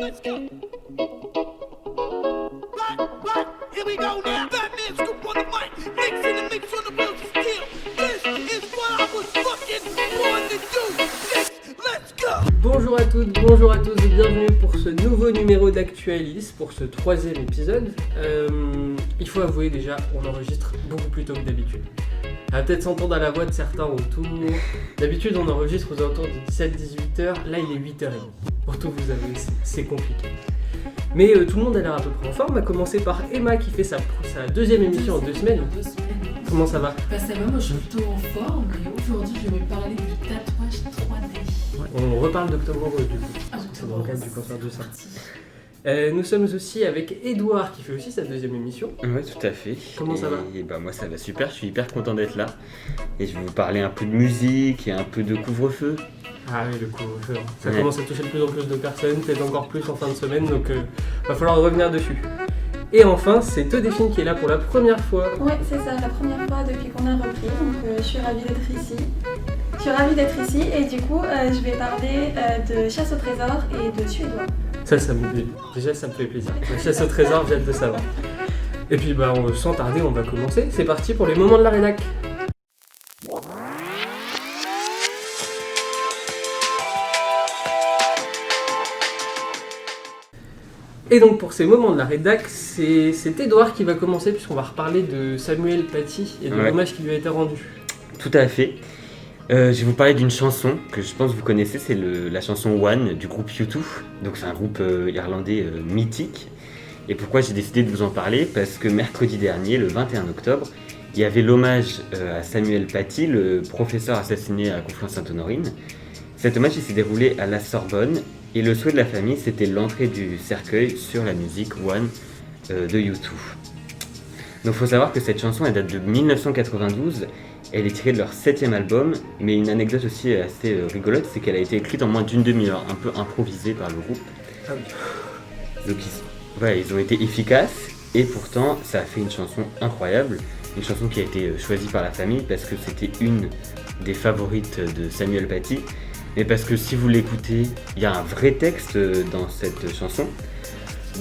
Let's go. What? Here we go now. Batman scoop on the mic. Mixing the mix on the wheels of steel. This is what I was fucking born to do. Let's go. Bonjour à toutes, bonjour à tous et bienvenue pour ce nouveau numéro d'Actualis, pour ce 3e épisode. Il faut avouer déjà, on enregistre beaucoup plus tôt que d'habitude. On va peut-être s'entendre à la voix de certains autour. D'habitude on enregistre aux alentours de 17-18h, là il est 8h30. Pour tout vous avouer, c'est compliqué. Mais tout le monde a l'air à peu près en forme, à commencer par Emma qui fait sa 2e émission en 2 semaines. Comment ça va? Bah ça va, moi je suis plutôt en forme et aujourd'hui je vais parler du tatouage 3D. Ouais, on reparle d'Octobre Rose du coup, c'est dans le cadre du concert du sein. Nous sommes aussi avec Edouard qui fait aussi sa 2e émission. Ouais, tout à fait. Comment ça va? Et bah moi ça va super, je suis hyper content d'être là. Et je vais vous parler un peu de musique et un peu de couvre-feu. Ah oui, le couvre-feu. Ça commence à toucher de plus en plus de personnes, peut-être encore plus en fin de semaine, donc va falloir revenir dessus. Et enfin, c'est Odéphine qui est là pour la première fois. Ouais, c'est ça, la première fois depuis qu'on a repris, donc je suis ravie d'être ici. Et du coup, je vais parler de chasse au trésor et de suédois. Déjà, ça me fait plaisir. La chasse au trésor, j'ai hâte de savoir. Et puis, sans tarder, on va commencer. C'est parti pour les moments de la rédac. Et donc pour ces moments de la rédac, c'est Edouard qui va commencer puisqu'on va reparler de Samuel Paty et de l'hommage qui lui a été rendu. Tout à fait. Je vais vous parler d'une chanson que je pense que vous connaissez, c'est la chanson One du groupe U2. Donc c'est un groupe irlandais mythique. Et pourquoi j'ai décidé de vous en parler? Parce que mercredi dernier, le 21 octobre, il y avait l'hommage à Samuel Paty, le professeur assassiné à Conflans-Sainte-Honorine. Cet hommage il s'est déroulé à la Sorbonne. Et le souhait de la famille, c'était l'entrée du cercueil sur la musique One de U2. Donc il faut savoir que cette chanson, elle date de 1992, elle est tirée de leur 7e album, mais une anecdote aussi assez rigolote, c'est qu'elle a été écrite en moins d'une demi-heure, un peu improvisée par le groupe. Ah oui. Donc ils ont été efficaces, et pourtant ça a fait une chanson incroyable, une chanson qui a été choisie par la famille parce que c'était une des favorites de Samuel Paty. Mais parce que si vous l'écoutez, il y a un vrai texte dans cette chanson.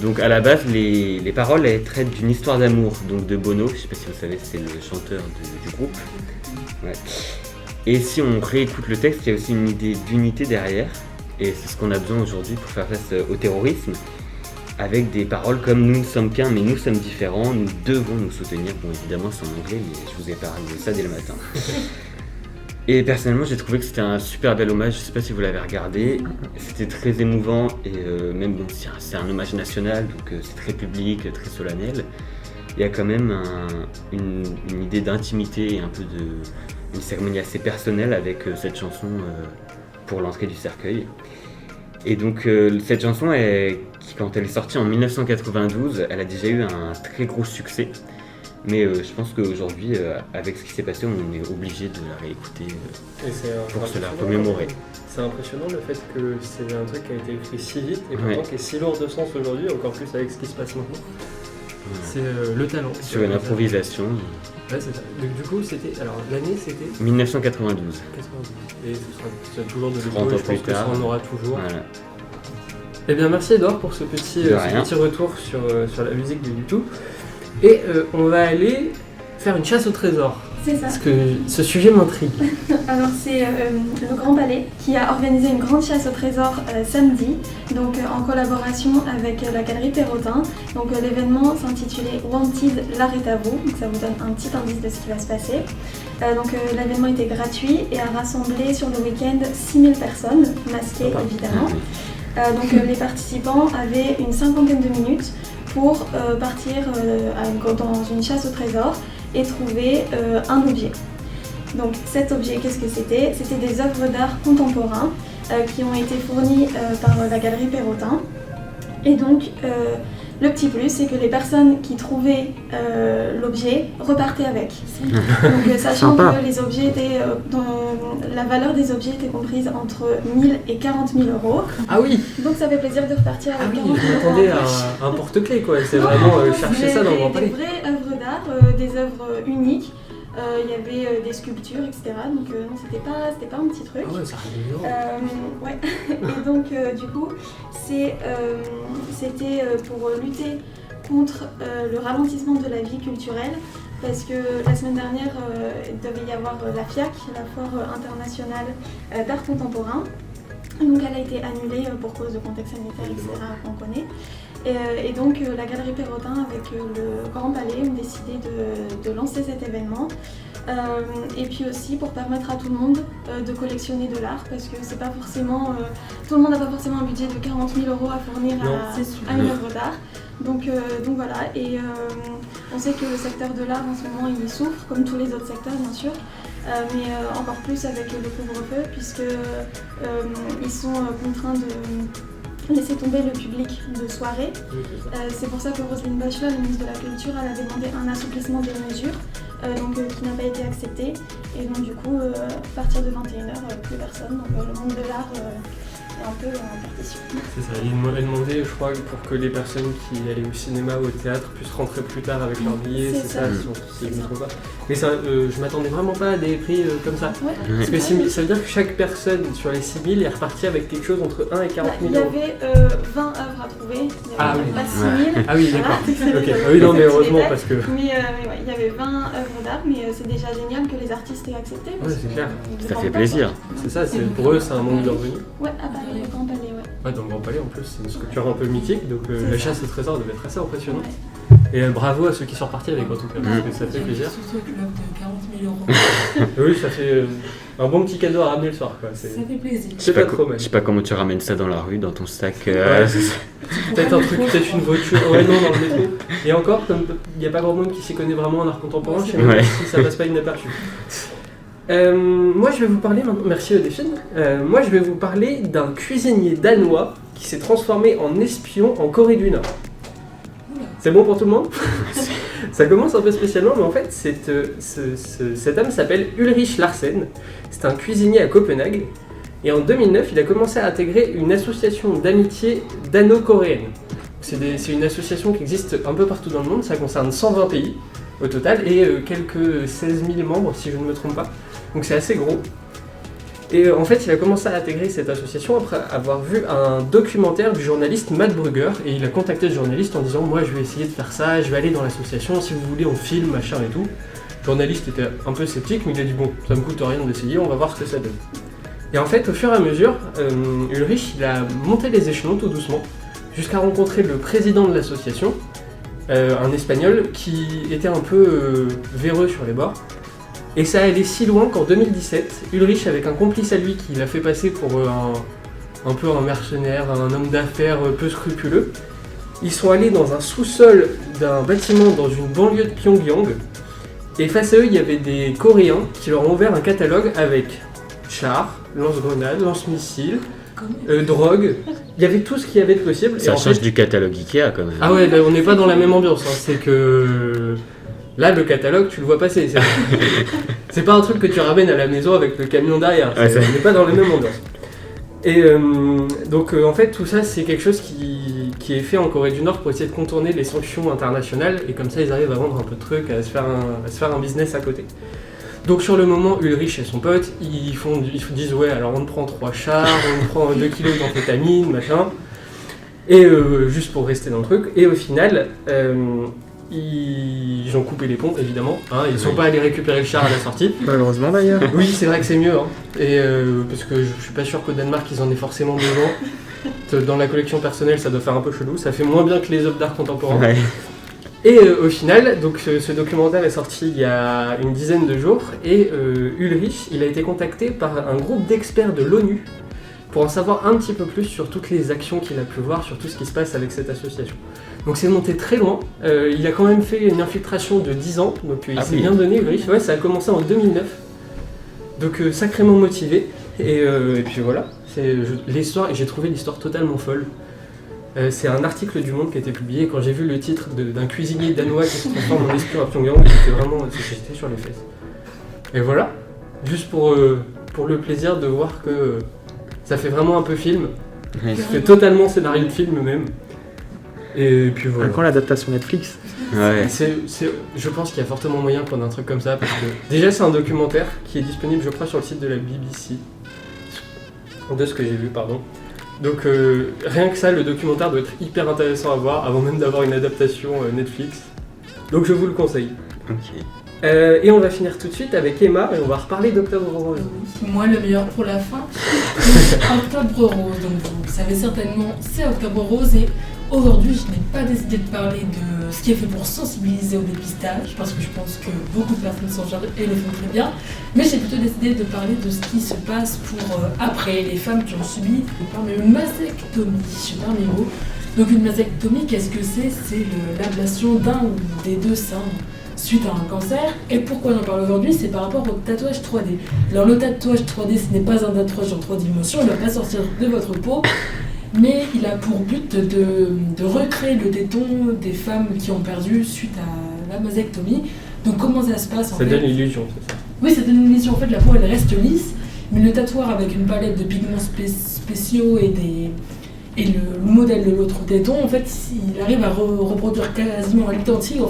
Donc à la base, les paroles elles traitent d'une histoire d'amour, donc de Bono, je sais pas si vous savez, c'est le chanteur du groupe. Ouais. Et si on réécoute le texte, il y a aussi une idée d'unité derrière, et c'est ce qu'on a besoin aujourd'hui pour faire face au terrorisme, avec des paroles comme « Nous ne sommes qu'un, mais nous sommes différents, nous devons nous soutenir ». Bon, évidemment c'est en anglais, mais je vous ai parlé de ça dès le matin. Et personnellement, j'ai trouvé que c'était un super bel hommage. Je sais pas si vous l'avez regardé. C'était très émouvant et même bon, c'est un hommage national, donc c'est très public, très solennel. Il y a quand même une idée d'intimité et un peu une cérémonie assez personnelle avec cette chanson pour l'entrée du cercueil. Et donc cette chanson, quand elle est sortie en 1992, elle a déjà eu un très gros succès. Mais je pense qu'aujourd'hui, avec ce qui s'est passé, on est obligé de la réécouter pour se la remémorer. C'est impressionnant le fait que c'est un truc qui a été écrit si vite et pourtant qui est si lourd de sens aujourd'hui, encore plus avec ce qui se passe maintenant. Ouais. C'est le talent. Sur une improvisation. Ouais, c'est ça. Donc, du coup, l'année c'était 1992. 92. Et ce sera toujours de l'époque, je pense que ça en aura toujours. Voilà. Eh bien, merci Edouard pour ce petit retour sur la musique de YouTube. Et on va aller faire une chasse au trésor. C'est ça. Parce que ce sujet m'intrigue. Alors c'est le Grand Palais qui a organisé une grande chasse au trésor samedi, donc en collaboration avec la galerie Perrotin. Donc l'événement s'intitulait Wanted, l'art est à vous. Donc ça vous donne un petit indice de ce qui va se passer. L'événement était gratuit et a rassemblé sur le week-end 6000 personnes, masquées évidemment. Donc les participants avaient une 50aine de minutes pour partir dans une chasse au trésor et trouver un objet. Donc cet objet, qu'est-ce que c'était? C'était des œuvres d'art contemporains qui ont été fournies par la galerie Perrotin. Et donc le petit plus, c'est que les personnes qui trouvaient l'objet repartaient avec. Donc sachant que les objets étaient, la valeur des objets était comprise entre 1000 et 40 000 euros. Ah oui. Donc ça fait plaisir de repartir avec 40 000 euros. Je m'attendais à un porte-clés quoi, c'est vraiment chercher ça dans le Grand Palais. Des vraies œuvres d'art, des œuvres uniques, il y avait des sculptures, etc. Donc non, c'était pas un petit truc. Ah ouais, ça arrive bien. Ouais. Et donc du coup, c'était pour lutter contre le ralentissement de la vie culturelle. Parce que la semaine dernière, il devait y avoir la FIAC, la Foire internationale d'art contemporain. Donc elle a été annulée pour cause de contexte sanitaire, etc. qu'on connaît. Et donc la Galerie Perrotin avec le Grand Palais ont décidé de lancer cet événement. Et puis aussi pour permettre à tout le monde de collectionner de l'art, parce que c'est pas forcément, tout le monde n'a pas forcément un budget de 40 000 € à fournir à une œuvre d'art. Donc voilà, et on sait que le secteur de l'art en ce moment il souffre, comme tous les autres secteurs bien sûr, mais encore plus avec le couvre-feu, puisque ils sont contraints de laisser tomber le public de soirée. C'est pour ça que Roselyne Bachelot, la ministre de la Culture, elle avait demandé un assouplissement des mesures, qui n'a pas été accepté. Et donc du coup, à partir de 21h, plus personne. Donc le monde de l'art est un peu en partition. C'est ça, il demandait, je crois, pour que les personnes qui allaient au cinéma ou au théâtre puissent rentrer plus tard avec leur billet, c'est ça, si je ne me trompe pas. Mais ça, je m'attendais vraiment pas à des prix comme ça. Ouais. Parce que ça veut dire que chaque personne sur les 6 000 est repartie avec quelque chose entre 1 et 40 000 Il y €. avait 20 œuvres à trouver, il n'y avait pas 6 000. Ah oui, d'accord. Ok. Ah oui, non, mais heureusement parce que. Mais ouais, il y avait 20 œuvres d'art, mais c'est déjà génial que les artistes aient accepté. Ouais, c'est clair. Ça fait plaisir. C'est ça, pour eux, c'est un manque de revenus. Ouais, à Paris, au Grand Palais, ouais. Ouais, dans le Grand Palais en plus, c'est une sculpture un peu mythique, donc la chasse au trésor devait être assez impressionnante. Ouais. Et bravo à ceux qui sont repartis avec en tout cas, parce que ça fait plaisir. Surtout avec l'offre de 40 000 €. Oui, ça fait un bon petit cadeau à ramener le soir, quoi. Ça fait plaisir. C'est pas trop mal. Je sais pas comment tu ramènes ça dans la rue, dans ton sac. Peut-être un truc, peut-être une voiture, ouais, non, dans le métro. Et encore, comme il n'y a pas grand monde qui s'y connaît vraiment en art contemporain, chez moi, si ça passe pas inaperçu. Moi je vais vous parler maintenant, merci Delphine, moi je vais vous parler d'un cuisinier danois qui s'est transformé en espion en Corée du Nord. C'est bon pour tout le monde? Ça commence un peu spécialement, mais en fait cet homme s'appelle Ulrich Larsen, c'est un cuisinier à Copenhague, et en 2009 il a commencé à intégrer une association d'amitié dano-coréenne. C'est une association qui existe un peu partout dans le monde, ça concerne 120 pays au total, et quelques 16 000 membres si je ne me trompe pas. Donc c'est assez gros. Et en fait, il a commencé à intégrer cette association après avoir vu un documentaire du journaliste Matt Brugger. Et il a contacté le journaliste en disant « Moi, je vais essayer de faire ça, je vais aller dans l'association, si vous voulez, on filme, machin et tout. » Le journaliste était un peu sceptique, mais il a dit « Bon, ça me coûte rien d'essayer, on va voir ce que ça donne. » Et en fait, au fur et à mesure, Ulrich, il a monté les échelons tout doucement, jusqu'à rencontrer le président de l'association, un Espagnol qui était un peu véreux sur les bords. Et ça allait si loin qu'en 2017, Ulrich, avec un complice à lui qui l'a fait passer pour un peu un mercenaire, un homme d'affaires peu scrupuleux, ils sont allés dans un sous-sol d'un bâtiment dans une banlieue de Pyongyang. Et face à eux, il y avait des Coréens qui leur ont ouvert un catalogue avec chars, lance-grenades, lance-missiles, drogue. Il y avait tout ce qu'il y avait de possible. Ça et change du catalogue Ikea quand même. Ah ouais, là, on n'est pas dans la même ambiance. Hein. C'est que là, le catalogue, tu le vois passer. C'est pas un truc que tu ramènes à la maison avec le camion derrière. On n'est pas dans la même ambiance. Et donc en fait, tout ça, c'est quelque chose qui est fait en Corée du Nord pour essayer de contourner les sanctions internationales. Et comme ça, ils arrivent à vendre un peu de trucs, à se faire un business à côté. Donc sur le moment, Ulrich et son pote, ils disent ouais, alors on prend 3 chars, on prend 2 kilos d'amphétamine, machin, et juste pour rester dans le truc, et au final, ils ont coupé les ponts évidemment, hein, ils sont pas allés récupérer le char à la sortie. Malheureusement d'ailleurs. Oui, c'est vrai que c'est mieux, hein, et parce que je suis pas sûr qu'au Danemark ils en aient forcément besoin. Dans la collection personnelle, ça doit faire un peu chelou, ça fait moins bien que les œuvres d'art contemporain. Ouais. Et au final, donc ce documentaire est sorti il y a une dizaine de jours et Ulrich, il a été contacté par un groupe d'experts de l'ONU pour en savoir un petit peu plus sur toutes les actions qu'il a pu voir, sur tout ce qui se passe avec cette association. Donc c'est monté très loin, il a quand même fait une infiltration de 10 ans, donc il s'est bien donné Ulrich, ouais, ça a commencé en 2009, donc sacrément motivé, et puis voilà, l'histoire, et j'ai trouvé l'histoire totalement folle. C'est un article du Monde qui a été publié. Quand j'ai vu le titre d'un cuisinier danois qui se transforme en espion à Pyongyang, j'étais sur les fesses. Et voilà, juste pour le plaisir de voir que ça fait vraiment un peu film. Ça fait totalement scénario de film même. Et puis voilà. Quand l'adaptation Netflix? Ouais. Je pense qu'il y a fortement moyen qu'on ait un truc comme ça parce que déjà c'est un documentaire qui est disponible je crois sur le site de la BBC, de ce que j'ai vu pardon. Donc rien que ça, le documentaire doit être hyper intéressant à voir avant même d'avoir une adaptation Netflix. Donc je vous le conseille. Ok. Et on va finir tout de suite avec Emma et on va reparler d'Octobre Rose. Moi, le meilleur pour la fin, Octobre Rose. Donc, vous savez certainement, c'est Octobre Rose. Et aujourd'hui, je n'ai pas décidé de parler de ce qui est fait pour sensibiliser au dépistage, parce que je pense que beaucoup de personnes s'en chargent et le font très bien. Mais j'ai plutôt décidé de parler de ce qui se passe pour après les femmes qui ont subi une mastectomie, je sais pas mes mots. Donc, une mastectomie, qu'est-ce que c'est? C'est l'ablation d'un ou des deux seins suite à un cancer. Et pourquoi j'en parle aujourd'hui? C'est par rapport au tatouage 3D. Alors le tatouage 3D, ce n'est pas un tatouage en 3 dimensions, il ne va pas sortir de votre peau, mais il a pour but de recréer le téton des femmes qui ont perdu suite à la mastectomie. Donc comment ça se passe en fait? Ça donne l'illusion, c'est ça? Oui, ça donne une illusion. En fait, la peau elle reste lisse, mais le tatoueur avec une palette de pigments spéciaux et le modèle de l'autre téton, en fait, il arrive à reproduire quasiment à l'identique,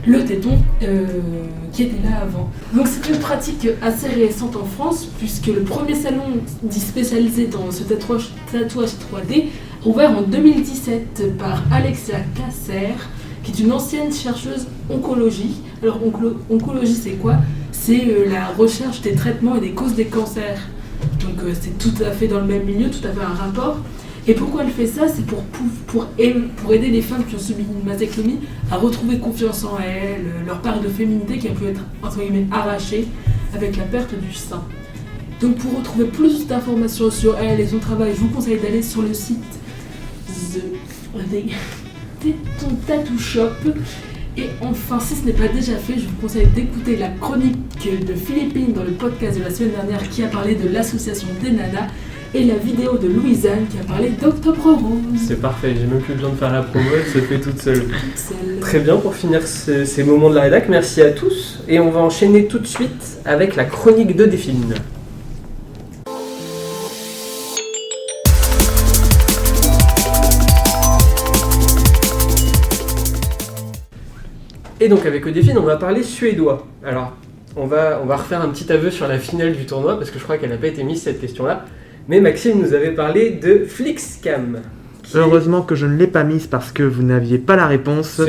le téton qui était là avant. Donc c'est une pratique assez récente en France, puisque le premier salon dit spécialisé dans ce tatouage 3D a ouvert en 2017 par Alexia Casser, qui est une ancienne chercheuse oncologie. Alors oncologie c'est quoi? C'est la recherche des traitements et des causes des cancers. Donc c'est tout à fait dans le même milieu, tout à fait un rapport. Et pourquoi elle fait ça? C'est pour aider les femmes qui ont subi une mastectomie à retrouver confiance en elles, leur part de féminité qui a pu être entre guillemets arrachée avec la perte du sein. Donc pour retrouver plus d'informations sur elle et son travail, je vous conseille d'aller sur le site The Téton Tattoo Shop. Et enfin, si ce n'est pas déjà fait, je vous conseille d'écouter la chronique de Philippine dans le podcast de la semaine dernière qui a parlé de l'association des nanas, et la vidéo de Louisanne qui a parlé d'Octobre Rose. C'est parfait, j'ai même plus besoin de faire la promo, elle se fait toute seule. Très bien, pour finir ces moments de la rédac, merci à tous. Et on va enchaîner tout de suite avec la chronique de Delphine. Et donc avec Delphine, on va parler suédois. Alors, on va refaire un petit aveu sur la finale du tournoi, parce que je crois qu'elle n'a pas été mise cette question-là. Mais Maxime nous avait parlé de Flixcam. Heureusement que je ne l'ai pas mise parce que vous n'aviez pas la réponse.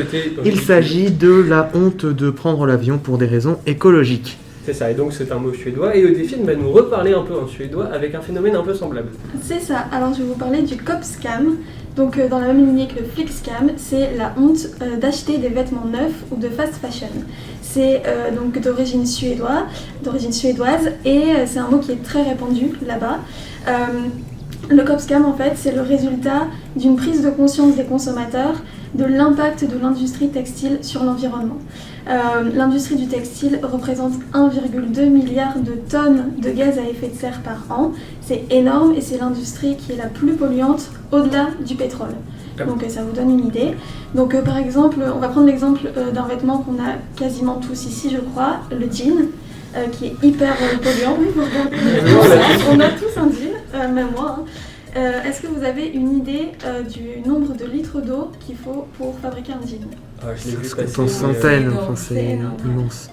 Il s'agit de la honte de prendre l'avion pour des raisons écologiques. C'est ça, et donc c'est un mot suédois. Et Delphine va nous reparler un peu en suédois avec un phénomène un peu semblable. C'est ça, alors je vais vous parler du Copscam. Donc dans la même lignée que le Flixcam, c'est la honte d'acheter des vêtements neufs ou de fast fashion. C'est donc d'origine suédoise et c'est un mot qui est très répandu là-bas. Le Copscam en fait c'est le résultat d'une prise de conscience des consommateurs de l'impact de l'industrie textile sur l'environnement. L'industrie du textile représente 1,2 milliard de tonnes de gaz à effet de serre par an. C'est énorme et c'est l'industrie qui est la plus polluante au-delà du pétrole. Donc ça vous donne une idée. Donc par exemple, on va prendre l'exemple d'un vêtement qu'on a quasiment tous ici je crois, le jean. Qui est hyper polluant. Oui, vous regardez, on a tous un jean, même moi. Est-ce que vous avez une idée du nombre de litres d'eau qu'il faut pour fabriquer un jean? Je l'ai vu C'est passer. en centaines, c'est c'est énorme. immense.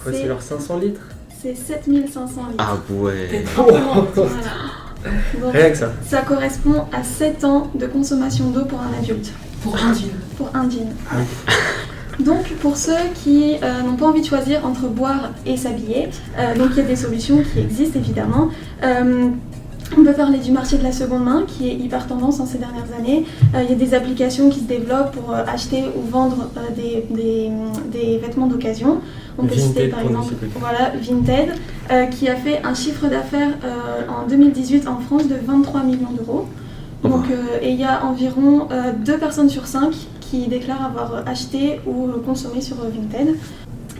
Quoi, c'est leur 500 litres? C'est 7500 litres. Ah ouais. Voilà. Donc, Rien que ça. ça correspond à 7 ans de consommation d'eau pour un adulte. Pour un jean. Pour un jean. Donc pour ceux qui n'ont pas envie de choisir entre boire et s'habiller, donc il y a des solutions qui existent évidemment. On peut parler du marché de la seconde main qui est hyper tendance en ces dernières années. Il y a des applications qui se développent pour acheter ou vendre des vêtements d'occasion. On peut citer par exemple Vinted qui a fait un chiffre d'affaires en 2018 en France de 23 millions d'euros. Donc, et il y a environ 2 personnes sur 5 qui déclarent avoir acheté ou consommé sur Vinted.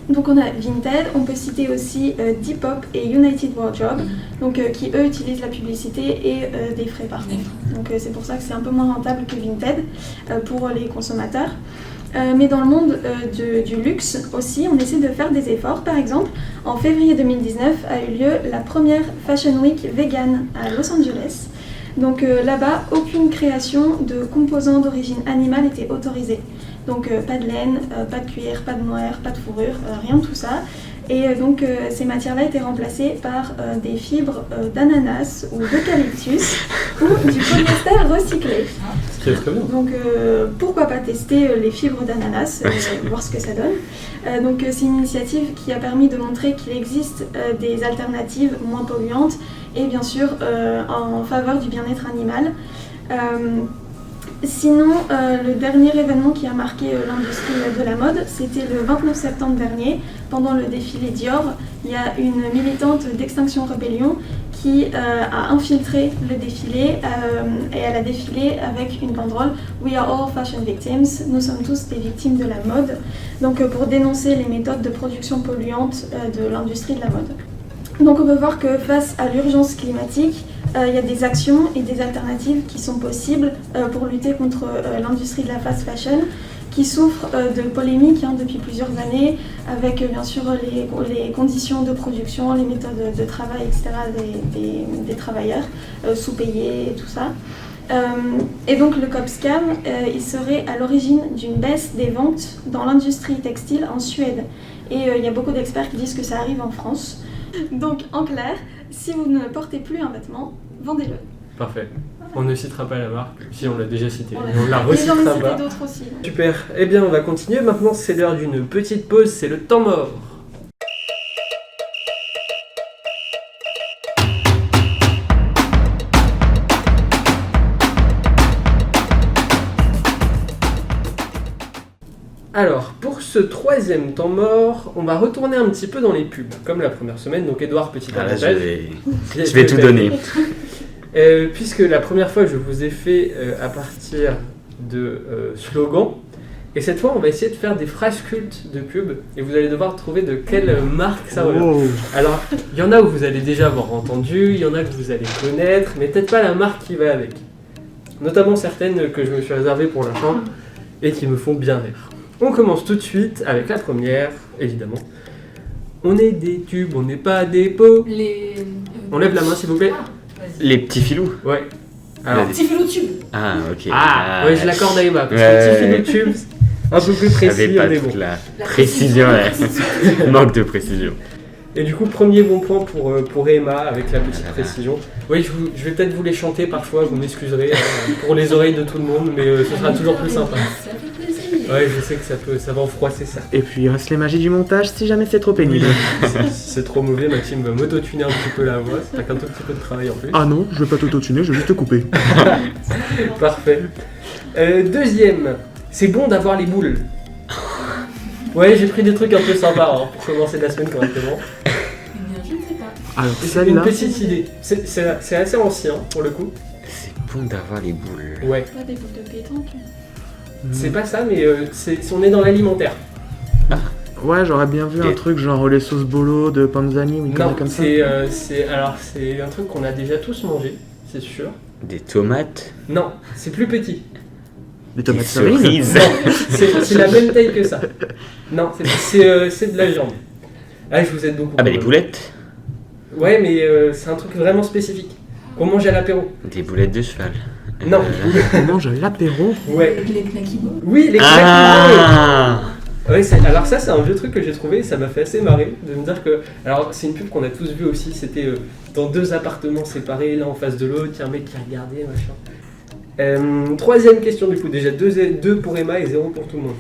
Donc on a Vinted, on peut citer aussi Depop et United Wardrobe, donc, qui eux utilisent la publicité et des frais par contre. Donc c'est pour ça que c'est un peu moins rentable que Vinted pour les consommateurs. Mais dans le monde du luxe aussi, on essaie de faire des efforts. Par exemple, en février 2019 a eu lieu la première Fashion Week vegan à Los Angeles. Donc là-bas, aucune création de composants d'origine animale était autorisée. Donc pas de laine, pas de cuir, pas de mohair, pas de fourrure, rien de tout ça. Et donc ces matières-là étaient remplacées par des fibres d'ananas ou d'eucalyptus ou du polyester recyclé. Ce qui est très bien. Donc pourquoi pas tester les fibres d'ananas, voir ce que ça donne. Donc c'est une initiative qui a permis de montrer qu'il existe des alternatives moins polluantes et bien sûr en faveur du bien-être animal. Sinon, le dernier événement qui a marqué l'industrie de la mode, c'était le 29 septembre dernier, pendant le défilé Dior. Il y a une militante d'Extinction Rebellion qui a infiltré le défilé et elle a défilé avec une banderole « We are all fashion victims », nous sommes tous des victimes de la mode, donc pour dénoncer les méthodes de production polluantes de l'industrie de la mode. Donc on peut voir que face à l'urgence climatique, il y a des actions et des alternatives qui sont possibles pour lutter contre l'industrie de la fast fashion qui souffre de polémiques depuis plusieurs années avec bien sûr les conditions de production, les méthodes de travail, etc. des travailleurs sous-payés et tout ça. Et donc le COPSCAM, il serait à l'origine d'une baisse des ventes dans l'industrie textile en Suède. Et il y a beaucoup d'experts qui disent que ça arrive en France. Donc en clair, si vous ne portez plus un vêtement, vendez-le. Parfait. On ne citera pas la marque, si on l'a déjà cité. On la J'en recitera ai pas. cité d'autres aussi. Super. Eh bien, on va continuer. Maintenant, c'est l'heure d'une petite pause. C'est le temps mort. Alors, pour ce troisième temps mort, on va retourner un petit peu dans les pubs, comme la première semaine. Donc, Edouard, petit Ah, là, avantage. je vais tout donner. Puisque la première fois, je vous ai fait à partir de slogans. Et cette fois, on va essayer de faire des phrases cultes de pub. Et vous allez devoir trouver de quelle marque ça revient. Oh. Alors, il y en a où vous allez déjà avoir entendu, il y en a que vous allez connaître, mais peut-être pas la marque qui va avec. Notamment certaines que je me suis réservées pour la fin et qui me font bien rire. On commence tout de suite avec la première, évidemment. On est des tubes, on n'est pas des pots. On lève la main, s'il vous plaît. Les petits filous. Ouais. Alors, Petit filou tube. Ah, ok. ouais, je l'accorde à Emma, parce Ouais. que petit filet de tubes, un peu plus précis, J'avais pas on est toute bon. la précision, ouais. Manque de précision. Et du coup, premier bon point pour Emma, avec la petite Voilà. précision. Oui, je vais peut-être vous les chanter parfois, vous m'excuserez, pour les oreilles de tout le monde, mais ce sera toujours plus sympa. Ça fait plaisir. Ouais, je sais que ça va en froisser ça. Et puis il reste les magies du montage si jamais c'est trop pénible. Si c'est trop mauvais, Maxime va m'auto-tuner un petit peu la voix, c'est qu'un tout petit peu de travail en plus. Ah non, je vais pas t'auto-tuner, je vais juste te couper. Parfait. Deuxième, c'est bon d'avoir les boules. Ouais, j'ai pris des trucs un peu sympas pour commencer la semaine correctement. Eh bien, je ne sais pas. Alors Une celle-là, petite idée. C'est assez ancien pour le coup. C'est bon d'avoir les boules. Ouais, Pas des boules de pétanque. c'est pas ça, mais on est dans l'alimentaire. ouais, j'aurais bien vu un Et- truc genre les sauces bolo de Panzani ou une Non, connerie comme ça. c'est un truc qu'on a déjà tous mangé, c'est sûr. Des tomates. Non, c'est plus petit. Des Des tomates cerises. cerises. Non, c'est la même taille que ça. Non, c'est de la viande. Ah, je vous aide beaucoup. Ah, bah les quand même. boulettes. Ouais, mais c'est un truc vraiment spécifique. Qu'on mange à l'apéro. Des boulettes de cheval. Non. On mange l'apéro. Ouais. Les knacky balls. Oui, les Ah. Ouais, alors ça c'est un vieux truc que j'ai trouvé et ça m'a fait assez marrer de me dire que... Alors c'est une pub qu'on a tous vu aussi, c'était dans deux appartements séparés, l'un en face de l'autre, il y a un mec qui regardait, machin. Troisième question du coup, déjà 2 pour Emma et 0 pour tout le monde.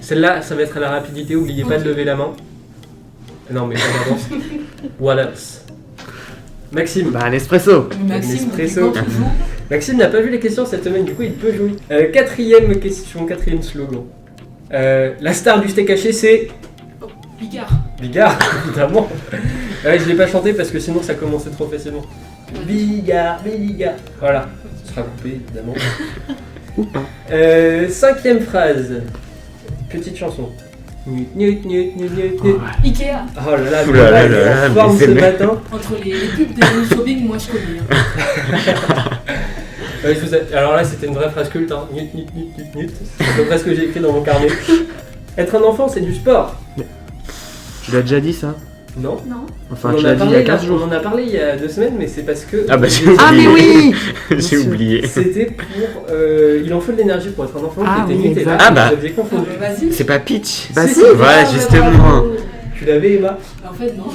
Celle-là, ça va être à la rapidité, oubliez pas de lever la main. Non mais pas d'avance. What else? Maxime. Bah un espresso. Maxime, Nespresso. quand tu joues, Maxime n'a pas vu les questions cette semaine, du coup il peut jouer. Quatrième question, quatrième slogan. La star du steak haché c'est... Bigard. Bigard, évidemment. Ouais, je l'ai pas chanté parce que sinon ça commençait trop facilement. Bigard, Bigard. Voilà, ce sera coupé évidemment. Ou pas. Cinquième phrase. Petite chanson. Nut, nut, nut, nut, nut, nut. Ikea. Oh là là, Ouh là là il est là là, en forme mais ce c'est le- matin. Entre les pubs des homophobing, moi je connais. Hein. Ouais, alors là c'était une vraie phrase culte. Hein. Nut, nut, nut, nut, nut. C'est à peu près ce que j'ai écrit dans mon carnet. Être un enfant c'est du sport. Tu l'as déjà dit ça? Non. Non. Enfin, On tu en a l'as dit il y a parlé 15 on jours. en a parlé il y a 2 semaines, mais c'est parce que. Ah bah j'ai Ah, mais oublié. oui J'ai oublié. C'était pour. Il en faut de l'énergie pour être un enfant Ah qui était oui, muté là. exact. Ah bah. Vous aviez confondu. Vas-y. C'est pas Peach. Bah Si, si. si. Voilà, justement. Tu l'avais, Emma? En fait, non.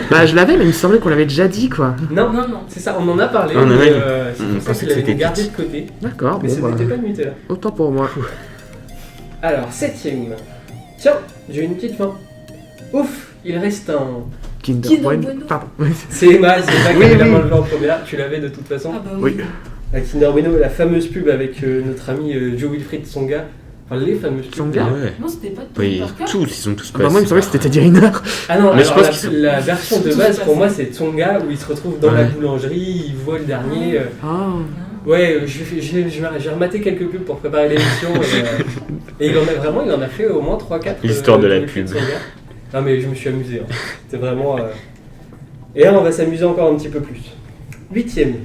Bah je l'avais, mais il me semblait qu'on l'avait déjà dit, quoi. Non, Non, non. c'est ça, on en a parlé. On en a mais, dit. c'est On pour ça pensait qu'il que avait c'était gardé de Peach. côté. D'accord, Mais bon, ce bah, n'était pas muté là. autant pour moi. Alors, 7ème. Tiens, j'ai une petite fin. Ouf, il reste un. Kinder Kinder Bueno. Bueno. Pardon. C'est Emma qui Oui, avait la oui. main levée en première. Tu l'avais de toute façon. Ah bah Oui. oui. La Kinder Bueno, la fameuse pub avec notre ami Joe Wilfried Tsonga. Enfin, les fameuses pubs. Tsonga. Ouais. Non, c'était pas de Oui, par cœur. tous, ils sont tous Ah bah passés. moi, il me semblait que c'était Teddy Riner. Ah non, Mais je alors pense la, qu'ils sont- la version de Tous base passés. pour moi c'est Tsonga où il se retrouve dans la Ouais. boulangerie, il voit le dernier. Ah. Ouais, j'ai rematé quelques pubs pour préparer l'émission et il en a fait au moins 3-4. L'histoire de la pub. Non mais je me suis amusé. Hein. C'était vraiment. Et là on va s'amuser encore un petit peu plus. 8ème.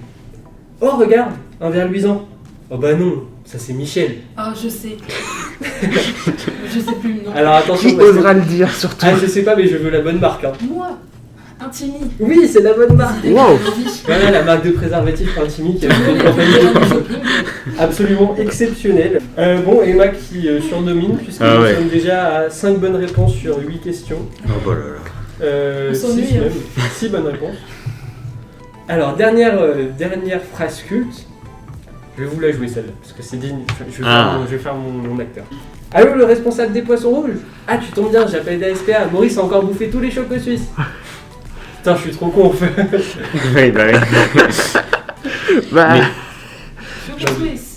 Oh regarde, un verre luisant. Oh bah non, ça c'est Michel. Ah, je sais. Je sais plus le nom. Alors attention. Qui parce que- osera le dire, surtout? Ah je sais pas mais je veux la bonne marque. Hein. Moi, Intimi. Oui c'est la bonne marque. Wow. Voilà la marque de préservatif Intimi qui a fait une campagne absolument exceptionnelle. Bon, Emma qui surdomine puisque Ah nous ouais. sommes déjà à 5 bonnes réponses sur 8 questions. Oh bah là là. On 6 s'ennuie, hein. même, 6 bonnes réponses. Alors, dernière phrase culte. Je vais vous la jouer celle-là, parce que c'est digne. Je vais faire mon acteur. Allô, le responsable des poissons rouges? Ah, tu tombes bien, j'appelle d'ASPA. Maurice a encore bouffé tous les chocos suisses. Putain, je suis trop con en fait. Oui, bah oui. Bah, Mais-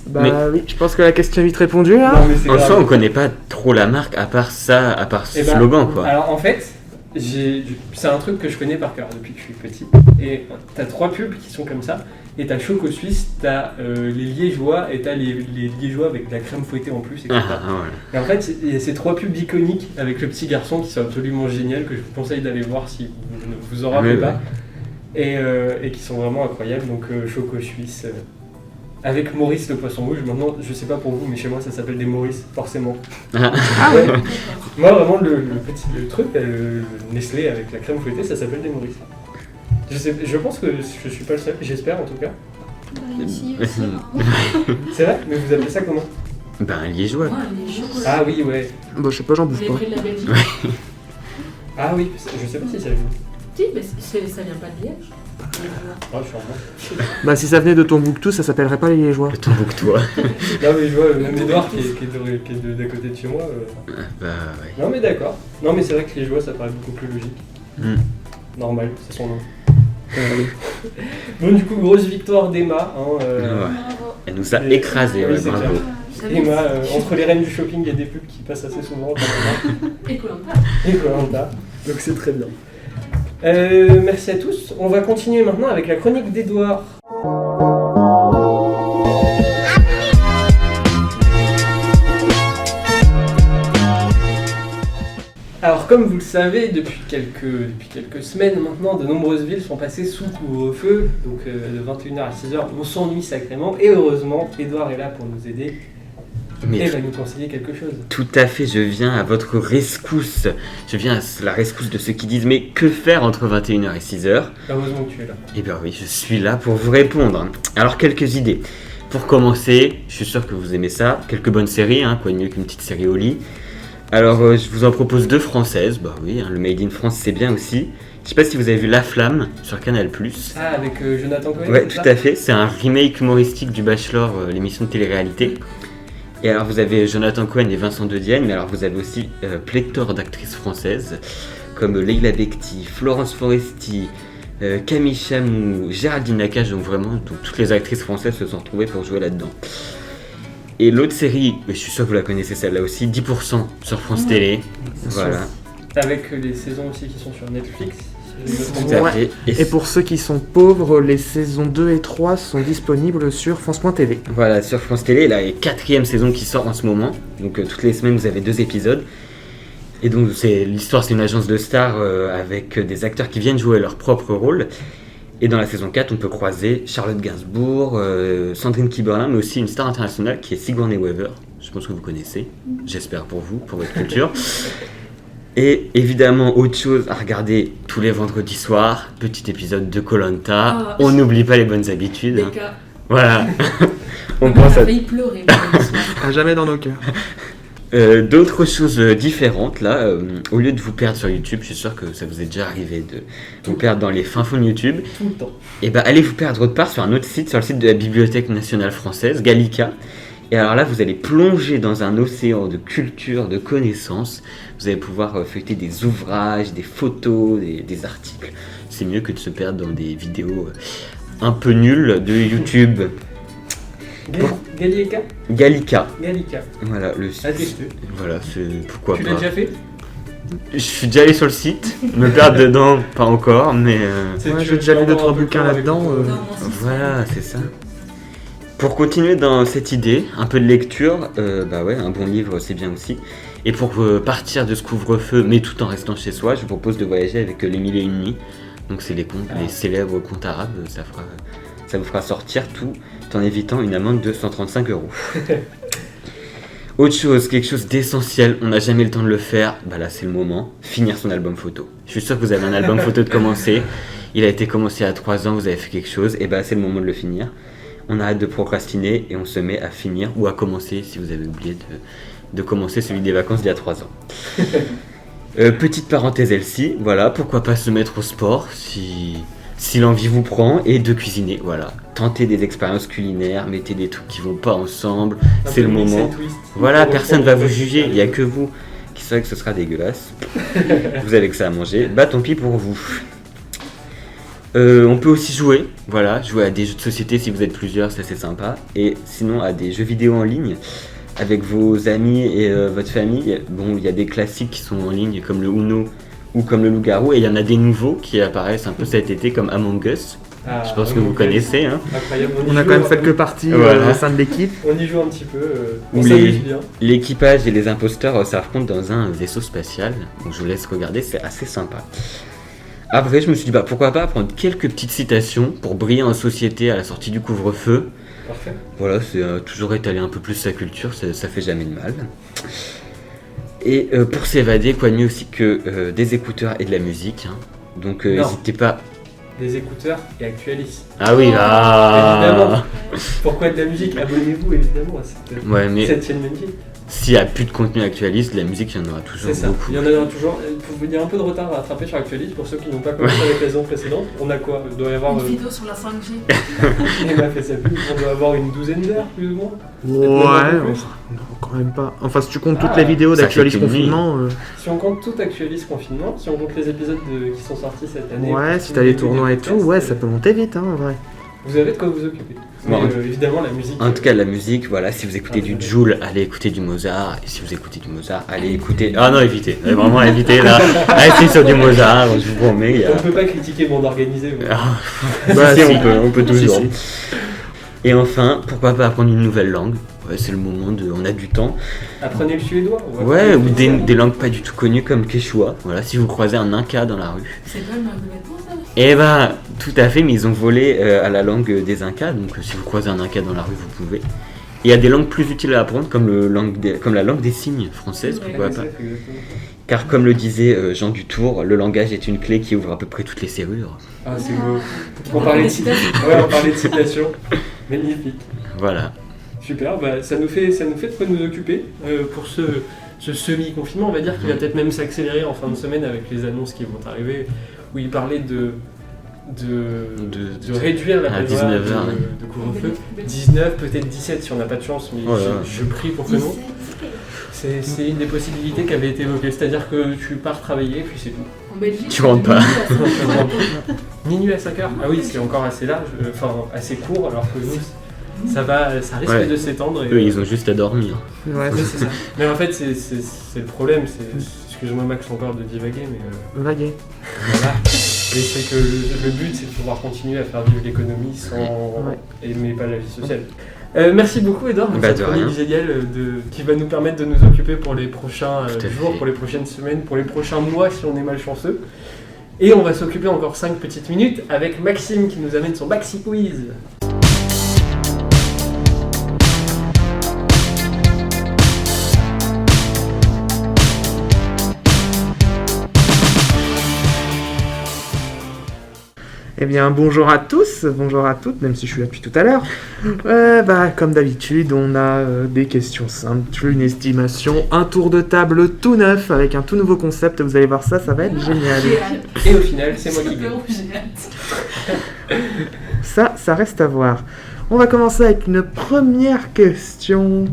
bah Mais- oui, je pense que la question est vite répondue, là. Non, mais c'est En grave. soi, on connaît pas trop la marque à part ça, à part ce Eh ben, slogan quoi. Alors en fait, c'est un truc que je connais par cœur depuis que je suis petit. Et t'as 3 pubs qui sont comme ça. Et t'as Choco Suisse, t'as les liégeois et t'as les liégeois avec de la crème fouettée en plus, etc. Ah, voilà. Et en fait, il y a ces 3 pubs iconiques avec le petit garçon qui sont absolument géniales, que je vous conseille d'aller voir si vous ne vous en rappelez Oui, pas. Et qui sont vraiment incroyables. Donc Choco Suisse. Avec Maurice le poisson rouge, maintenant je sais pas pour vous, mais chez moi ça s'appelle des Maurice, forcément. Ah. Ouais. Moi vraiment le truc, le Nestlé avec la crème fouettée, ça s'appelle des Maurice. Je pense que je suis pas le seul, j'espère en tout cas. Bah, ici aussi, apparemment. C'est vrai? Mais vous appelez ça comment? Ben, un liégeois. Ouais, les chocolats. Ah oui, ouais. Bah, je sais pas, j'en bouffe Les pas. prix de la Belgique. Ah oui, je sais pas si ça joue. Si, mais ça vient pas de Liège. Ah, je suis en bas. Bah, si ça venait de Tombouctou, ça s'appellerait pas les Liégeois. Tombouctou-toi. Non mais je vois même Edouard qui est d'à côté de chez moi. Bah ouais. Non mais d'accord. Non mais c'est vrai que les joies ça paraît beaucoup plus logique. Hmm. Normal, c'est son nom. Bon du coup, grosse victoire d'Emma. Hein, Ouais. Bravo. Elle nous a Et- écrasés, oui, ouais, c'est bravo. clair. Je savais Emma, que- entre les reines du shopping, il y a des pubs qui passent assez souvent. Et Koh-Lanta. Et Koh-Lanta. Donc c'est très bien. Merci à tous. On va continuer maintenant avec la chronique d'Edouard. Alors comme vous le savez, depuis quelques semaines maintenant, de nombreuses villes sont passées sous couvre-feu. Donc de 21h à 6h, on s'ennuie sacrément. Et heureusement, Edouard est là pour nous aider et Mais va nous conseiller quelque chose. tout à fait, je viens à votre rescousse. Je viens à la rescousse de ceux qui disent mais que faire entre 21h et 6h? Heureusement que tu es là. Eh bien oui, je suis là pour vous répondre. Alors quelques idées. Pour commencer, je suis sûr que vous aimez ça. Quelques bonnes séries, hein, quoi de mieux qu'une petite série au lit. Alors je vous en propose 2 françaises. Bah oui, hein, le Made in France c'est bien aussi. Je sais pas si vous avez vu La Flamme sur Canal+. Ah, avec Jonathan Cohen. Ouais, c'est tout ça à fait. C'est un remake humoristique du Bachelor, l'émission de télé-réalité. Et alors vous avez Jonathan Cohen et Vincent De Dienne, mais alors vous avez aussi pléthore d'actrices françaises comme Leila Bekti, Florence Foresti, Camille Chamou, Géraldine Nakache, donc vraiment toutes les actrices françaises se sont retrouvées pour jouer là-dedans. Et l'autre série, je suis sûr que vous la connaissez celle-là aussi, 10% sur France Télé. Voilà, Avec les saisons aussi qui sont sur Netflix. si je me trompe tout à pas. fait. Et pour ceux qui sont pauvres, les saisons 2 et 3 sont disponibles sur France.tv. Voilà, sur France Télé, là, il y a 4e saison qui sort en ce moment. Donc toutes les semaines, vous avez 2 épisodes. Et donc l'histoire, c'est une agence de stars avec des acteurs qui viennent jouer leur propre rôle. Et dans la saison 4, on peut croiser Charlotte Gainsbourg, Sandrine Kiberlin, mais aussi une star internationale qui est Sigourney Weaver. Je pense que vous connaissez, j'espère pour vous, pour votre culture. Et évidemment, autre chose à regarder tous les vendredis soirs, petit épisode de Koh-Lanta. Ah. On n'oublie pas les bonnes habitudes. Hein. Becca, Voilà. On on pense a à failli pleurer. moi, ce soir. À jamais dans nos cœurs. d'autres choses différentes là. Au lieu de vous perdre sur YouTube, je suis sûr que ça vous est déjà arrivé de vous perdre dans les fins fonds de YouTube. Tout le temps. Et bah allez vous perdre autre part sur un autre site, sur le site de la Bibliothèque nationale française, Gallica. Et alors là, vous allez plonger dans un océan de culture, de connaissances. Vous allez pouvoir feuilleter des ouvrages, des photos, des articles. C'est mieux que de se perdre dans des vidéos un peu nulles de YouTube. Gallica. Gallica. Gallica. Voilà, le À tester. Voilà, c'est pourquoi Tu pas. l'as déjà fait? Je suis déjà allé sur le site, me perdre dedans, pas encore, mais Ouais, j'ai déjà lu 2-3 bouquins là-dedans. Non, moi, c'est voilà, c'est ça. Pour continuer dans cette idée, un peu de lecture, bah ouais, un bon livre c'est bien aussi. Et pour partir de ce couvre-feu, mais tout en restant chez soi, je vous propose de voyager avec les 1000 et une nuits. Donc c'est les contes, les célèbres contes arabes, ça vous fera sortir tout en évitant une amende de 135 €. Autre chose, quelque chose d'essentiel, on n'a jamais le temps de le faire, bah là c'est le moment, finir son album photo. Je suis sûr que vous avez un album photo de commencer, il a été commencé à 3 ans, vous avez fait quelque chose, et bah c'est le moment de le finir. On arrête de procrastiner et on se met à finir ou à commencer si vous avez oublié de commencer celui des vacances d'il y a 3 ans. Petite parenthèse elle-ci, voilà, pourquoi pas se mettre au sport si l'envie vous prend, et de cuisiner, voilà. Tentez des expériences culinaires, mettez des trucs qui vont pas ensemble, c'est le moment. Voilà, personne va vous juger, il n'y a que vous qui savez que ce sera dégueulasse. Vous avez que ça à manger, bah tant pis pour vous. On peut aussi jouer, voilà, jouer à des jeux de société si vous êtes plusieurs, ça c'est sympa. Et sinon à des jeux vidéo en ligne, avec vos amis et votre famille. Bon, il y a des classiques qui sont en ligne comme le Uno ou comme le Loup-Garou, et il y en a des nouveaux qui apparaissent un peu cet été comme Among Us. Je pense que vous connaissez. Hein. Incroyable. On a quand même fait quelques parties Voilà. au sein de l'équipe. On y joue un petit peu. Où On s'amuse bien. l'équipage et les imposteurs s'affrontent dans un vaisseau spatial. Donc je vous laisse regarder, c'est assez sympa. Après, je me suis dit, bah pourquoi pas prendre quelques petites citations pour briller en société à la sortie du couvre-feu. Parfait. Voilà, c'est toujours étaler un peu plus sa culture, ça fait jamais de mal. Et pour s'évader, quoi de mieux aussi que des écouteurs et de la musique. Hein. Donc Non. n'hésitez pas. Des écouteurs et Actualis. Ah oui, Évidemment. Pourquoi de la musique? Abonnez-vous évidemment à cette, Ouais, mais cette chaîne magnifique. s'il n'y a plus de contenu Actualis, de la musique, il y en aura toujours C'est ça. beaucoup. Il y en a toujours. Il y a un peu de retard à rattraper sur Actualis pour ceux qui n'ont pas commencé avec la saison précédente. On a quoi? Il doit y avoir. Une vidéo sur la 5G. Il m'a fait sa pub. On doit avoir une douzaine d'heures plus ou moins. Ouais, Peut-être même un peu plus. enfin, non, quand même pas. Enfin, si tu comptes toutes les vidéos ça d'Actualis fait qu'une Confinement, Si on compte tout Actualis confinement, si on compte les épisodes qui sont sortis cette année. ouais, si t'as les tournois et tout, ouais, ça peut monter vite, hein, en vrai. Vous avez de quoi vous occuper. Mais Bon, évidemment, la musique. En tout cas, la musique, voilà, si vous écoutez du Jul, allez écouter du Mozart. Et si vous écoutez du Mozart, allez écouter. Ah non, évitez. Vraiment évitez là. Allez sur du Mozart, je vous promets. Il y a... On ne peut pas critiquer bande organisée. Ouais. Ah, Bah, si, si. on peut toujours. Si, Et enfin, pourquoi pas apprendre une nouvelle langue. Ouais, c'est le moment on a du temps. Apprenez le suédois. on va Ouais, faire ou le des français. langues pas du tout connues comme Quechua. Voilà, si vous croisez un Inca dans la rue. C'est pas le marque de vêtements, ça? Eh ben, tout à fait, mais ils ont volé à la langue des Incas, donc si vous croisez un Inca dans la rue, vous pouvez. Et il y a des langues plus utiles à apprendre, comme la langue des signes française, pourquoi pas. Exactement. Car comme le disait Jean Dutour, le langage est une clé qui ouvre à peu près toutes les serrures. Ah, c'est beau. On parlait de citation. Ouais, on parlait de citation. Magnifique. Voilà. Super, bah, ça nous fait de quoi nous occuper pour ce semi-confinement. On va dire qu'il va peut-être même s'accélérer en fin de semaine avec les annonces qui vont arriver, où il parlait de réduire la à période 19 heures, de couvre-feu. 19, peut-être 17 si on n'a pas de chance, mais Voilà. je prie pour que non. C'est une des possibilités qui avait été évoquée, c'est-à-dire que tu pars travailler, puis c'est tout. En Belgique, Tu rentres pas. Minuit à 5h. Ah oui, c'est encore assez large, enfin assez court, alors que nous, ça risque Ouais. de s'étendre. Et, Eux, ils ont juste à dormir. Ouais, oui, c'est ça. Mais en fait, c'est le problème, excuse-moi Max encore de divaguer, mais vaguer. voilà. Mais c'est que le but, c'est de pouvoir continuer à faire vivre l'économie sans aimer pas la vie sociale. Merci beaucoup Edouard pour Bah, cette de chronique rien. géniale qui va nous permettre de nous occuper pour les prochains Tout à jours, fait. pour les prochaines semaines, pour les prochains mois si on est malchanceux. Et on va s'occuper encore 5 petites minutes avec Maxime qui nous amène son Maxi Quiz. Eh bien, bonjour à tous, bonjour à toutes, même si je suis là depuis tout à l'heure. Comme d'habitude, on a des questions simples, une estimation, un tour de table tout neuf avec un tout nouveau concept. Vous allez voir ça va être génial. Et au final, c'est moi qui gagne. Ça reste à voir. On va commencer avec une première question,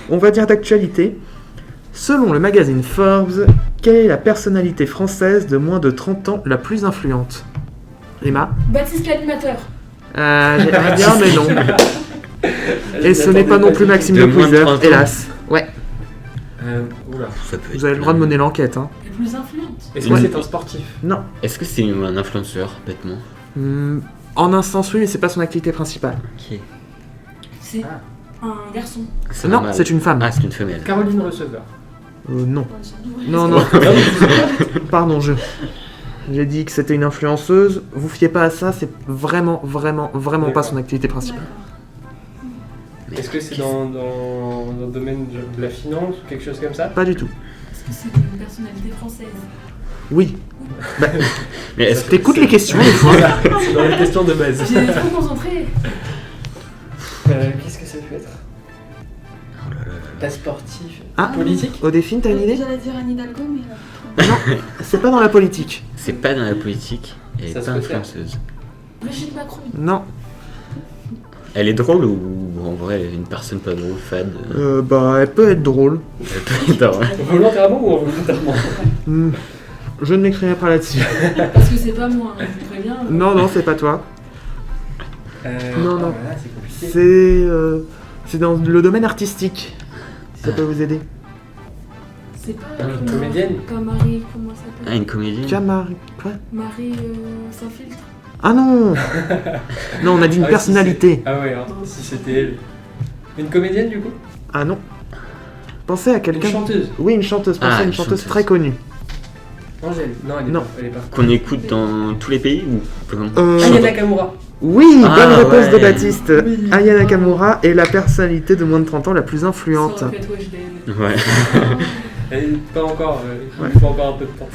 on va dire d'actualité. Selon le magazine Forbes, quelle est la personnalité française de moins de 30 ans la plus influente? Emma? Baptiste l'animateur. J'aimerais bien, mais non. Et ce n'est pas non plus Maxime Le Quizer, hélas. Ouais. Oula. Ça peut Vous avez le droit de mener l'enquête, hein. La plus influente. Est-ce que c'est un sportif? Non. Est-ce que c'est un influenceur, bêtement? En un sens, oui, mais c'est pas son activité principale. Ok. C'est un garçon. C'est Non, normal. c'est une femme. Ah, c'est une femelle. Caroline Receveur. Non. Non. Pardon, j'ai dit que c'était une influenceuse. Vous fiez pas à ça, c'est vraiment pas son activité principale. Est-ce que c'est dans le domaine de la finance ou quelque chose comme ça? Pas du tout. Est-ce que c'est une personnalité française? Oui. Mais est-ce que T'écoutes les questions des fois. C'est dans les questions de base. J'ai trop concentré. Qu'est-ce que ça peut être? Pas sportif. Politique? Odéphine, t'as une idée? J'allais dire Anne Hidalgo, mais... Non, c'est pas dans la politique. c'est pas dans la politique, elle est Ça se pas peut faire. influenceuse. Brigitte Macron. Non. Elle est drôle ou en vrai elle est une personne pas drôle, fade? Elle peut être drôle. Elle peut être drôle. Volontairement ou involontairement? Je ne m'écrirai pas là-dessus. Parce que c'est pas moi, hein, je vous préviens. Non, c'est pas toi. Non. Voilà, c'est compliqué. C'est dans le domaine artistique. Si ça peut vous aider. C'est pas Une comédienne? Comme Marie, comment ça Ah, s'appelle? une comédienne? Camari. Quoi? Marie sans filtre. Ah non. Non, on a dit une Ah, personnalité. Ah ouais, hein, si c'était elle. Une comédienne du coup? Ah non. Pensez à Une quelqu'un. chanteuse? Oui, une chanteuse. Pensez à une chanteuse très connue. Angèle? Non, elle est pas. Qu'on écoute dans tous les pays ou comment? Aya Nakamura. Oui, Ah, bonne réponse de ouais. Baptiste. Oui. Aya Nakamura est la personnalité de moins de 30 ans la plus influente. Ça aurait pu être Weshden. Ouais. Elle est pas encore. Ouais. Il faut encore un peu de temps.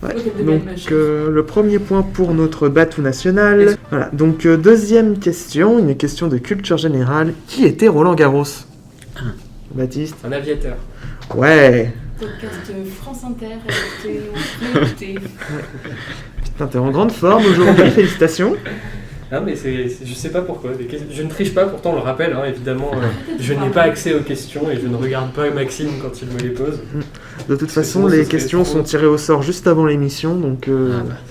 Ouais. Ok, de Donc belle machine. le premier point pour notre batou national. Voilà. Donc deuxième question, une question de culture générale. Qui était Roland Garros? Baptiste? Un aviateur. Ouais. Podcast France Inter, écoutez. Putain, t'es en grande forme aujourd'hui, félicitations. Non mais je sais pas pourquoi. Je ne triche pas, pourtant on le rappelle, hein, évidemment. Je n'ai pas accès aux questions et je ne regarde pas Maxime quand il me les pose. De toute façon, sinon, les ça serait questions trop- sont tirées au sort juste avant l'émission, donc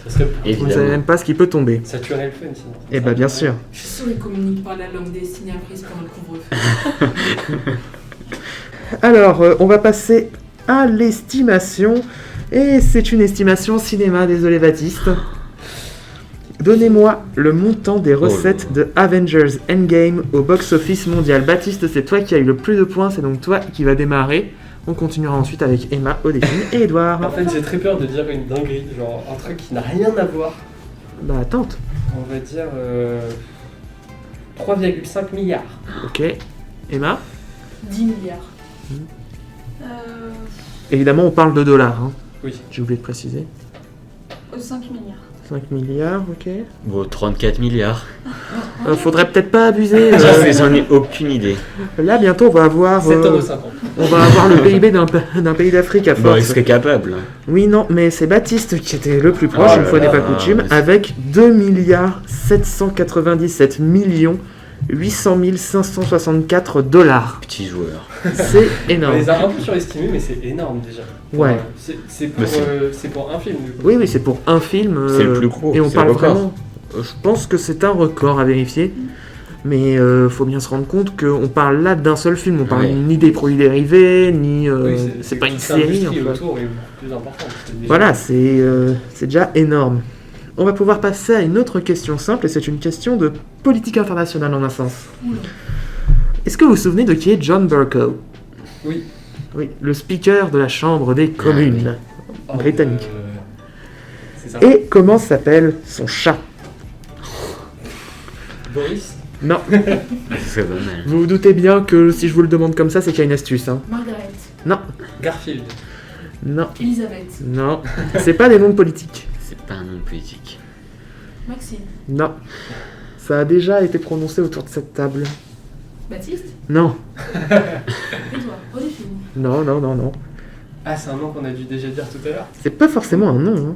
Ça serait vous ne savez Évidemment. même pas ce qui peut tomber. ça tuerait le fun sinon. Eh bah bien sûr. Je suis sûre qu'ils communiquent par la langue des signes apprises pendant le couvre-feu. Alors, on va passer à l'estimation. Et c'est une estimation cinéma, désolé Baptiste. Donnez-moi le montant des recettes de Avengers Endgame au box-office mondial. Baptiste, c'est toi qui as eu le plus de points, c'est donc toi qui va démarrer. On continuera ensuite avec Emma, Odéphine et Edouard. En fait j'ai très peur de dire une dinguerie, genre un truc qui n'a rien à voir. Bah tente. On va dire 3,5 milliards. Ok. Emma? 10 milliards. Évidemment, on parle de dollars. Hein. Oui. J'ai oublié de préciser. 5 milliards. 5 milliards, ok. Bon, 34 milliards. Faudrait peut-être pas abuser. J'en ai aucune idée. Là, bientôt, on va avoir 7,50€. on va avoir le PIB d'un pays d'Afrique à Bon, il force. serait capable. Oui, non, mais c'est Baptiste qui était le plus proche, Oh une là fois n'est là, pas coutume, mais c'est- avec 2 milliards 797 millions 800 564 dollars. Petit joueur. C'est On énorme. les a un peu surestimés mais c'est énorme déjà. Ouais. C'est Mais pour un film du coup. Oui, c'est pour un film. C'est le plus gros, Et on c'est parle le record. vraiment. Je pense que c'est un record à vérifier. Mais faut bien se rendre compte qu'on parle là d'un seul film. On parle Ouais. ni des produits dérivés, ni. Oui, c'est pas une toute série. l'industrie En fait. autour est beaucoup plus importante. C'est déjà- Voilà, c'est déjà énorme. On va pouvoir passer à une autre question simple, et c'est une question de politique internationale en un sens. Est-ce que vous vous souvenez de qui est John Bercow? Oui. Oui, le speaker de la Chambre des communes Oh, britannique. C'est ça. Et comment s'appelle son chat? Boris. Non, C'est pas mal. vous vous doutez bien que si je vous le demande comme ça, c'est qu'il y a une astuce. Hein. Margaret. Non, Garfield. non, Elisabeth. non. C'est pas des noms de politique. C'est pas un nom politique. Maxime. Non. Ça a déjà été prononcé autour de cette table. Baptiste. Non. Edouard. Odéphine. Non, non, non, non. Ah, c'est un nom qu'on a dû déjà dire tout à l'heure. C'est pas forcément un nom. Hein.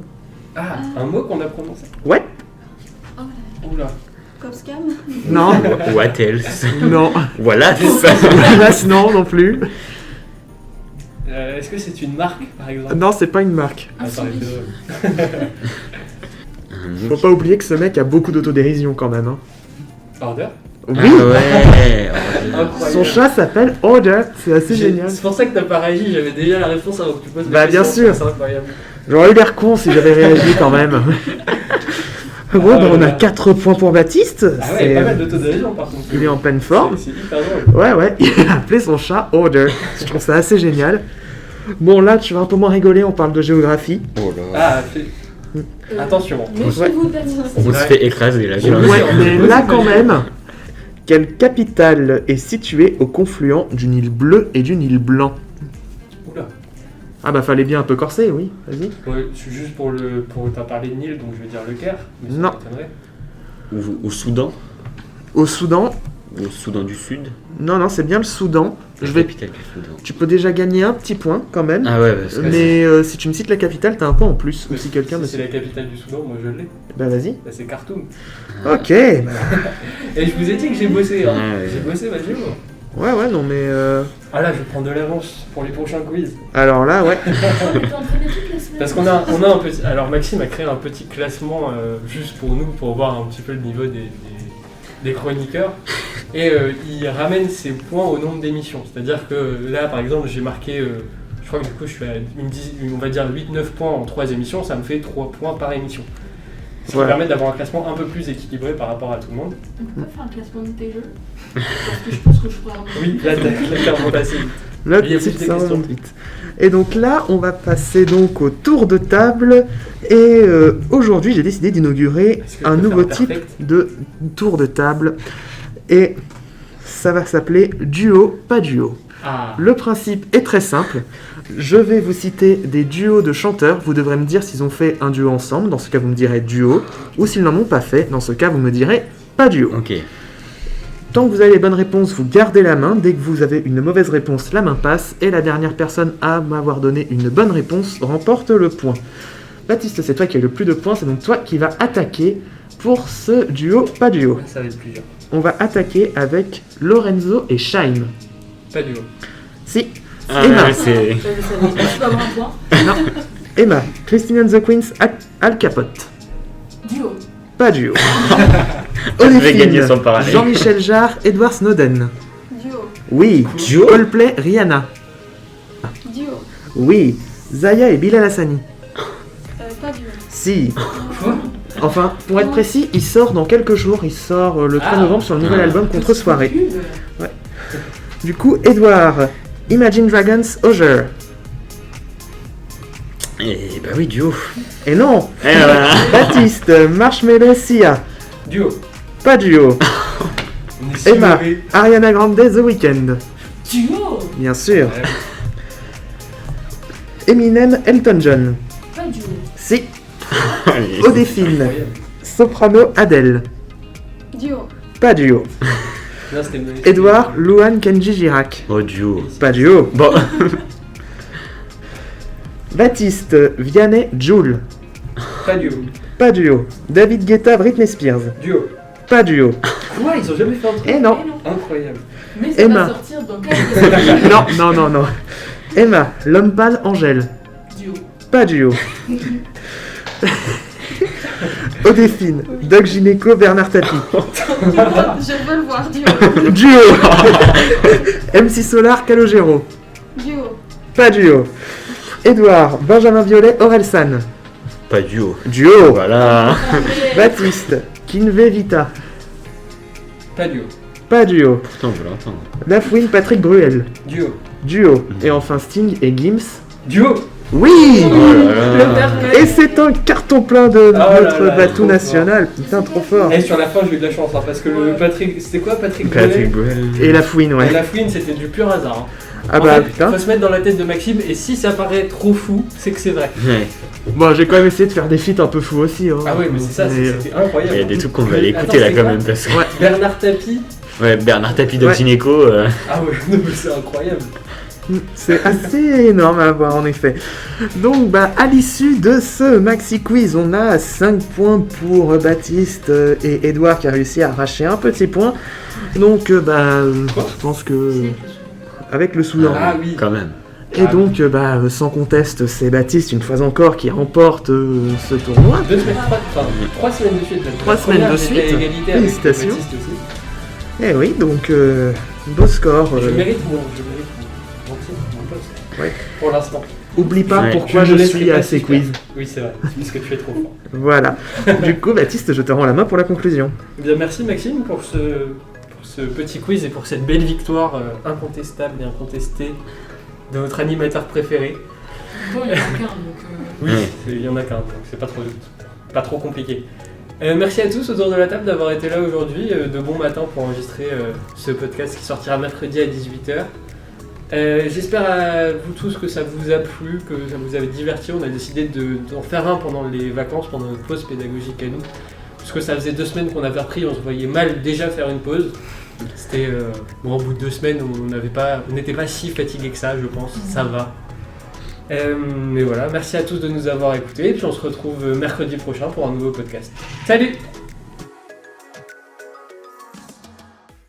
Ah, un mot qu'on a prononcé. Ouais. Oh là. Oula. Copscam. Non. What else? Non. Voilà, c'est ça. Hélas, non, non plus. Est-ce que c'est une marque, par exemple? Non, c'est pas une marque. Ah, ça aurait été drôle. Faut pas oublier que ce mec a beaucoup d'autodérision quand même. Hein. Order? Oui. Ah ouais. Incroyable. Son chat s'appelle Order. C'est assez génial. C'est pour ça que t'as pas réagi, j'avais déjà la réponse avant que tu poses la Bah, bien question. sûr. C'est incroyable. J'aurais eu l'air con si j'avais réagi quand même. Bon, bah, on a là. 4 points pour Baptiste. Ah ouais, C'est- pas mal d'autodérision par contre. Il est en pleine forme. C'est hyper drôle. Ouais, ouais, il a appelé son chat Order. Je trouve ça assez génial. Bon, là, tu vas un peu moins rigoler, on parle de géographie. Oh là. Ah, attention. Méfiez-vous de Baptiste. On se fait écraser là. j'ai Ouais, l'impression. Ouais, mais là, quand même, quelle capitale est située au confluent du Nil bleu et du Nil blanc? Oula. Ah bah, fallait bien un peu corser, oui, vas-y. Ouais, c'est juste pour t'as parlé de Nil, donc je vais dire le Caire. Mais ça Non. m'étonnerait. Ou au Soudan. Au Soudan, Ou au Soudan du Sud. non, c'est bien le Soudan. La Je vais... capitale du Soudan. Tu peux déjà gagner un petit point, quand même. Ah ouais, parce que Mais si tu me cites la capitale, t'as un point en plus. Ou si quelqu'un me Si c'est la capitale du Soudan, moi je l'ai. Bah, vas-y. Bah, c'est Khartoum. Ok. Et je vous ai dit que j'ai bossé. Hein. Ah ouais. J'ai bossé, vas-y. Moi. Ouais, ouais, non, mais... Ah là, je vais prendre de l'avance pour les prochains quiz. Alors là, ouais. T'es entraîné toute la semaine. Parce qu'on a un petit. Alors Maxime a créé un petit classement juste pour nous, pour voir un petit peu le niveau des chroniqueurs. Et il ramène ses points au nombre d'émissions. C'est-à-dire que là, par exemple, j'ai marqué. Je crois que du coup, je suis à on va dire 8-9 points en 3 émissions. Ça me fait 3 points par émission. Ce qui Voilà. permet d'avoir un classement un peu plus équilibré par rapport à tout le monde. On peut pas faire un classement de tes jeux. Parce que je pense que je pourrais avoir. Oui, là, t'as clairement passé vite. Là, Il y a tout de plus suite, de ça questions. remonte vite. Et donc là, on va passer donc au tour de table. Et aujourd'hui, j'ai décidé d'inaugurer Est-ce que je un peux nouveau faire type perfect de tour de table. Et ça va s'appeler duo, pas duo. Ah, Le principe est très simple. Je vais vous citer des duos de chanteurs. Vous devrez me dire s'ils ont fait un duo ensemble. Dans ce cas, vous me direz duo. Ou s'ils n'en ont pas fait. Dans ce cas, vous me direz pas duo. Ok. Tant que vous avez les bonnes réponses, vous gardez la main. Dès que vous avez une mauvaise réponse, la main passe. Et la dernière personne à m'avoir donné une bonne réponse remporte le point. Baptiste, c'est toi qui as le plus de points. C'est donc toi qui vas attaquer pour ce duo, pas duo. ça va être plus dur. On va attaquer avec Lorenzo et Shaim. Pas du tout. Si, Ah, Emma. ouais, c'est. Je peux avoir un point. Emma, Christine and the Queens, Al Capote. Duo. Pas duo. Je vais Olefine, gagner sans parler. Jean-Michel Jarre, Edward Snowden. Duo. Oui. Duo. Coldplay, Rihanna. Duo. Oui. Zaya et Bilal Hassani. Pas duo. Si. Quoi? Enfin, pour être précis, il sort dans quelques jours. Il sort le 3 Ah. novembre sur le nouvel album Contre Soirée. Pub. Du coup, Edouard, Imagine Dragons, Hozier. Et bah oui, duo. Et non, Et voilà. Baptiste, Marshmello, Sia. Duo. Pas duo. On est si Emma, mauvais. Ariana Grande, The Weeknd. Duo. Bien sûr. Ouais. Eminem, Elton John. Pas duo. Si. Allez. Odéphine, Incroyable. Soprano, Adele. Duo. Pas duo. Non, c'était mauvais. Edouard, Louane, Kenji Girac. Oh, duo. Pas duo. Bon. Baptiste, Vianney, Jul. Pas duo. Pas duo. David Guetta, Britney Spears. Duo. Pas duo. Quoi? Ils ont jamais fait un truc? Et non. Incroyable. Mais ça Emma. va sortir dans quelques années. Non, non, non, non. Emma, l'homme pâle, Angèle. Duo. Pas duo. Odéphine, Doc Gynéco, Bernard Tapie. Je veux le voir. Duo. Duo. MC Solar, Calogero. Duo. Pas duo. Edouard, Benjamin Biolay, Orelsan. Pas duo. Duo. Voilà. Baptiste, Kinvé Vita. Pas duo. Pas duo. Putain, je veux l'entendre. Lafouine, Patrick Bruel. Duo. Duo. Et enfin Sting et Gims. Duo. Oui. Oh là là. Le Père Noël. Et c'est un carton plein de là notre là, bateau trop national. Putain, trop fort. Et sur la fin, j'ai eu de la chance, hein, parce que le Patrick. C'était quoi, Patrick Patrick Bruel Bruel. Et la fouine, Et ouais. la fouine, c'était du pur hasard. Hein. Ah En bah fait, putain. faut se mettre dans la tête de Maxime, et si ça paraît trop fou, c'est que c'est vrai. Ouais. Bon, j'ai quand même essayé de faire des feats un peu fous aussi. Hein. Ah oui, mais c'est ça, c'était incroyable. Il y a des trucs qu'on va aller Attends, écouter là c'est quand quoi même parce que. Ouais. Bernard Tapie. Ouais, Bernard Tapie Ouais. d'Optineco. Ah ouais, non, mais c'est incroyable. C'est assez énorme à voir en effet. Donc bah à l'issue de ce maxi quiz, on a 5 points pour Baptiste et Edouard qui a réussi à arracher un petit point. Donc je pense que avec le Soudan. Ah oui. Quand même. Et donc sans conteste, c'est Baptiste une fois encore qui remporte ce tournoi. 2 semaines, 3 semaines de suite. 3 semaines de Première, suite. j'étais à égalité avec Félicitations. Baptiste aussi. Et oui, donc beau score. Je mérite mon titre, mon poste. Ouais. Pour l'instant. Oublie pas Ouais. pourquoi ne je laisserai suis pas à ces si quiz. faire. Oui, c'est vrai. C'est parce que tu es trop fort. Voilà. Du coup, Baptiste, je te rends la main pour la conclusion. Eh bien, merci Maxime pour ce petit quiz et pour cette belle victoire incontestable et incontestée de notre animateur préféré. Bon, il y en a qu'un, donc. Oui, Ouais. il y en a qu'un, donc c'est pas trop compliqué. Merci à tous autour de la table d'avoir été là aujourd'hui, de bon matin pour enregistrer ce podcast qui sortira mercredi à 18h. J'espère à vous tous que ça vous a plu, que ça vous a diverti. On a décidé d'en faire un pendant les vacances, pendant notre pause pédagogique à nous. Parce que ça faisait 2 semaines qu'on avait repris, on se voyait mal déjà faire une pause. C'était bon, au bout de 2 semaines, on n'était pas si fatigué que ça, je pense. Ça va. Mais voilà, merci à tous de nous avoir écoutés. Et puis on se retrouve mercredi prochain pour un nouveau podcast. Salut!